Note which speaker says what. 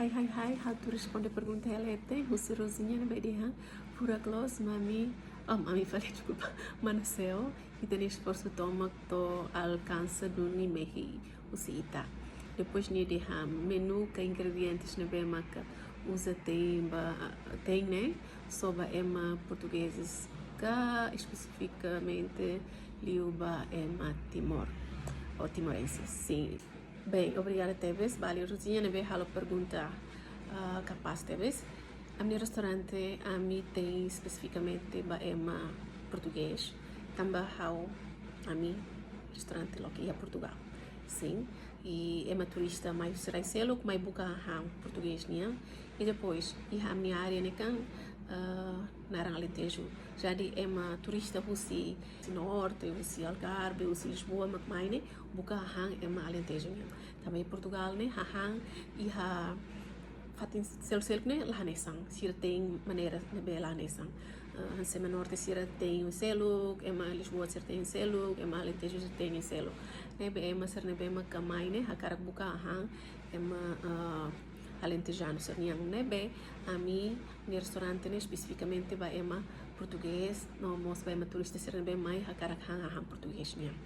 Speaker 1: Hai, tu responde pergunta elete, José Rosinha, na BDH, Pura Gloss, mami falei, desculpa, Manaceu, e tem esforço toma to alcança do Nimehi, o Sita. Depois ni de menu que ingredientes na bemaca usa tem né, soba ema portugueses, que especificamente liuba ema Timor, ou timorenses, sim. Bem, obrigada, Teves. Vale, Rosinha, neve halo pergunta capaz, Teves. A minha restaurante, a mim tem especificamente baema português. Também hao a mim restaurante aqui em Portugal. Sim. E é uma turista mais será selo, mais buca português, né? E depois, e a minha área, né, kan narang Alentejo. Jadi é uma turista busi norte, busi Algarve, busi Lisboa, macmaine, buka hang é uma Alentejo, né? Também Portugal, né? Hang e fatin sel né lá nesang sira tem maneira de be lá nesang sema norte sira tem um selo é uma Lisboa sira tem um selo é uma Alentejo sira tem um selo né be é uma ser né be uma camai né hakara buka hang é uma alentejano ser niang né be a mim no restaurante né especificamente ba é uma português não mos ba é uma turista ser né be mai hakara hang português niang